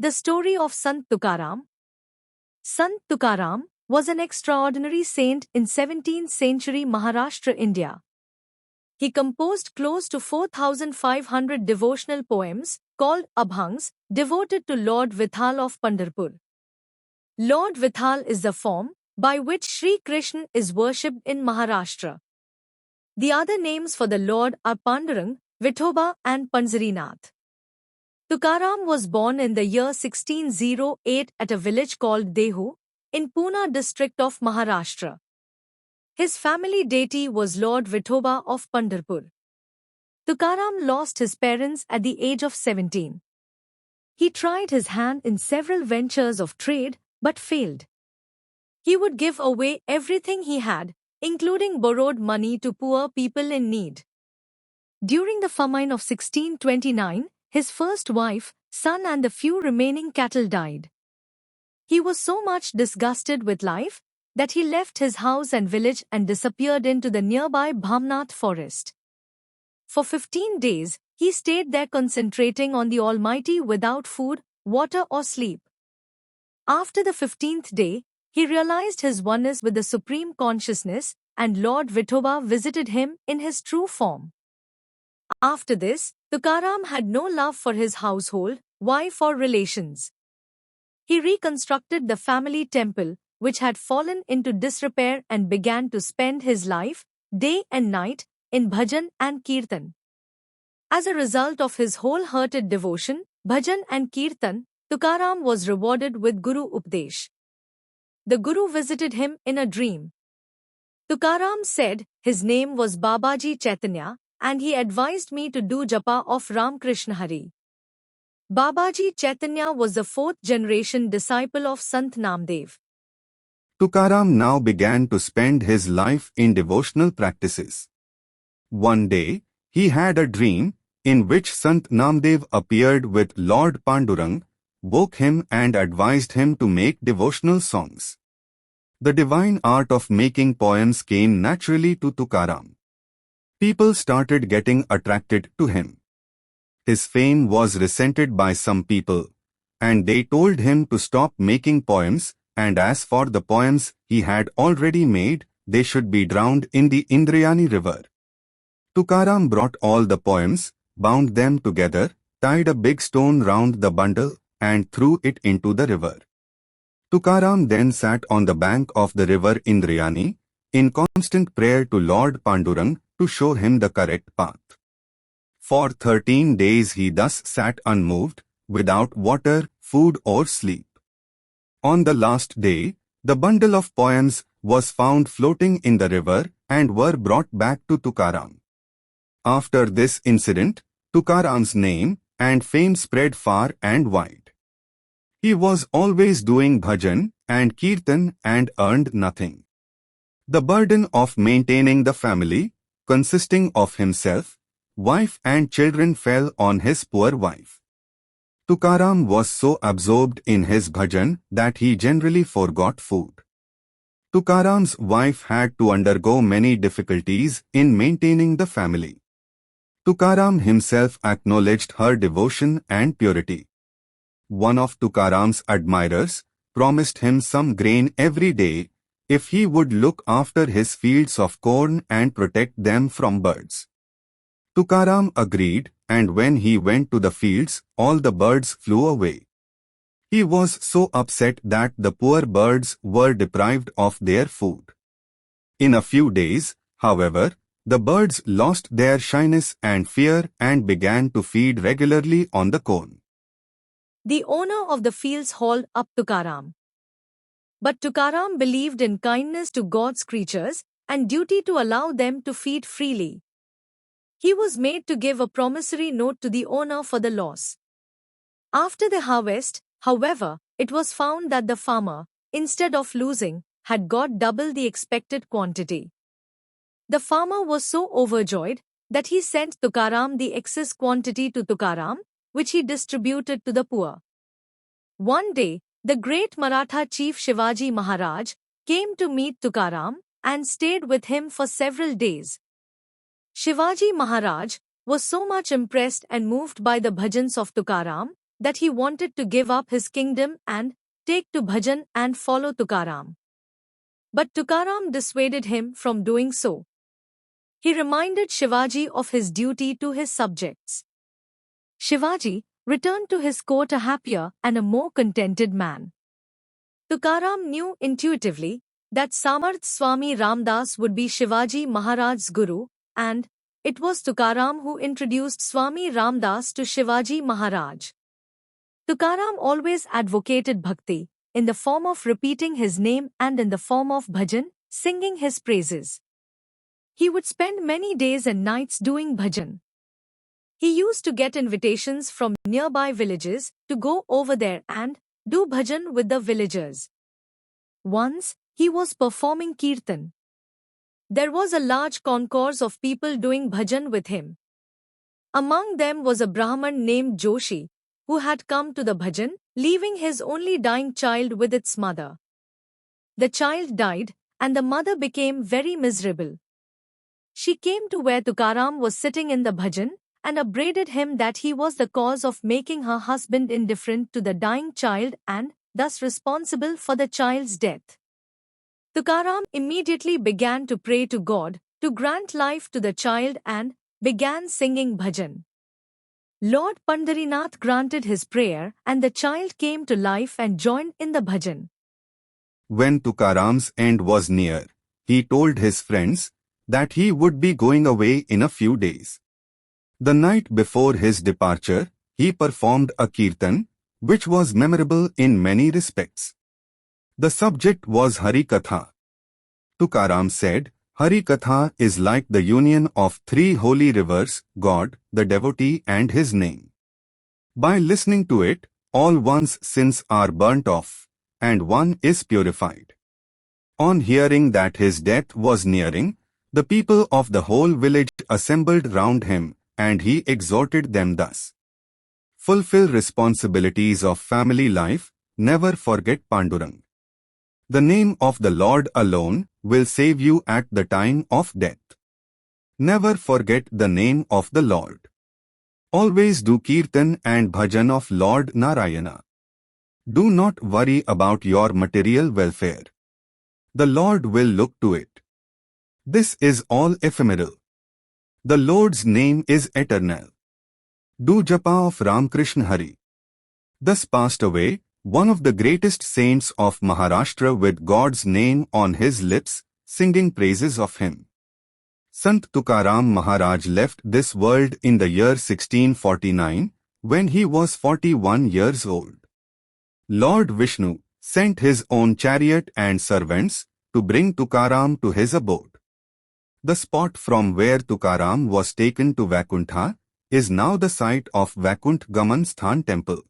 The story of Sant Tukaram. Sant Tukaram was an extraordinary saint in 17th century Maharashtra, India. He composed close to 4,500 devotional poems, called Abhangs, devoted to Lord Vitthala of Pandharpur. Lord Vitthala is the form by which Sri Krishna is worshipped in Maharashtra. The other names for the Lord are Pandurang, Vithoba and Panzarinath. Tukaram was born in the year 1608 at a village called Dehu, in Pune district of Maharashtra. His family deity was Lord Vitthala of Pandharpur. Tukaram lost his parents at the age of 17. He tried his hand in several ventures of trade, but failed. He would give away everything he had, including borrowed money to poor people in need. During the famine of 1629, his first wife, son and the few remaining cattle died. He was so much disgusted with life that he left his house and village and disappeared into the nearby Bhamnath forest. For 15 days, he stayed there concentrating on the Almighty without food, water or sleep. After the 15th day, he realized his oneness with the Supreme Consciousness, and Lord Vithoba visited him in his true form. After this, Tukaram had no love for his household, wife or relations. He reconstructed the family temple, which had fallen into disrepair, and began to spend his life, day and night, in bhajan and kirtan. As a result of his wholehearted devotion, bhajan and kirtan, Tukaram was rewarded with Guru Updesh. The Guru visited him in a dream. Tukaram said his name was Babaji Chaitanya, and he advised me to do japa of Ram Krishna Hari. Babaji Chaitanya was the fourth-generation disciple of Sant Namdev. Tukaram now began to spend his life in devotional practices. One day, he had a dream in which Sant Namdev appeared with Lord Pandurang, woke him and advised him to make devotional songs. The divine art of making poems came naturally to Tukaram. People started getting attracted to him. His fame was resented by some people, and they told him to stop making poems, and as for the poems he had already made, they should be drowned in the Indrayani river. Tukaram brought all the poems, bound them together, tied a big stone round the bundle, and threw it into the river. Tukaram then sat on the bank of the river Indrayani, in constant prayer to Lord Pandurang to show him the correct path. For 13 days he thus sat unmoved, without water, food or sleep. On the last day, the bundle of poems was found floating in the river and were brought back to Tukaram. After this incident, Tukaram's name and fame spread far and wide. He was always doing bhajan and kirtan and earned nothing. The burden of maintaining the family, consisting of himself, wife and children, fell on his poor wife. Tukaram was so absorbed in his bhajan that he generally forgot food. Tukaram's wife had to undergo many difficulties in maintaining the family. Tukaram himself acknowledged her devotion and purity. One of Tukaram's admirers promised him some grain every day if he would look after his fields of corn and protect them from birds. Tukaram agreed, and when he went to the fields, all the birds flew away. He was so upset that the poor birds were deprived of their food. In a few days, however, the birds lost their shyness and fear and began to feed regularly on the corn. The owner of the fields hauled up Tukaram. But Tukaram believed in kindness to God's creatures and duty to allow them to feed freely. He was made to give a promissory note to the owner for the loss. After the harvest, however, it was found that the farmer, instead of losing, had got double the expected quantity. The farmer was so overjoyed that he sent Tukaram the excess quantity to Tukaram, which he distributed to the poor. One day, the great Maratha chief Shivaji Maharaj came to meet Tukaram and stayed with him for several days. Shivaji Maharaj was so much impressed and moved by the bhajans of Tukaram that he wanted to give up his kingdom and take to bhajan and follow Tukaram. But Tukaram dissuaded him from doing so. He reminded Shivaji of his duty to his subjects. Shivaji returned to his court a happier and a more contented man. Tukaram knew intuitively that Samarth Swami Ramdas would be Shivaji Maharaj's guru, and it was Tukaram who introduced Swami Ramdas to Shivaji Maharaj. Tukaram always advocated bhakti, in the form of repeating his name and in the form of bhajan, singing his praises. He would spend many days and nights doing bhajan. He used to get invitations from nearby villages to go over there and do bhajan with the villagers. Once, he was performing kirtan. There was a large concourse of people doing bhajan with him. Among them was a Brahman named Joshi, who had come to the bhajan, leaving his only dying child with its mother. The child died, and the mother became very miserable. She came to where Tukaram was sitting in the bhajan, and upbraided him that he was the cause of making her husband indifferent to the dying child and thus responsible for the child's death. Tukaram immediately began to pray to God to grant life to the child and began singing bhajan. Lord Pandharinath granted his prayer and the child came to life and joined in the bhajan. When Tukaram's end was near, he told his friends that he would be going away in a few days. The night before his departure, he performed a kirtan, which was memorable in many respects. The subject was Hari Katha. Tukaram said, Hari Katha is like the union of three holy rivers, God, the devotee and his name. By listening to it, all one's sins are burnt off, and one is purified. On hearing that his death was nearing, the people of the whole village assembled round him, and he exhorted them thus. Fulfill responsibilities of family life, never forget Pandurang. The name of the Lord alone will save you at the time of death. Never forget the name of the Lord. Always do kirtan and bhajan of Lord Narayana. Do not worry about your material welfare. The Lord will look to it. This is all ephemeral. The Lord's name is eternal. Do japa of Ramakrishna Hari. Thus passed away one of the greatest saints of Maharashtra with God's name on his lips, singing praises of him. Sant Tukaram Maharaj left this world in the year 1649, when he was 41 years old. Lord Vishnu sent his own chariot and servants to bring Tukaram to his abode. The spot from where Tukaram was taken to Vaikuntha is now the site of Vaikunt Gaman Sthan temple.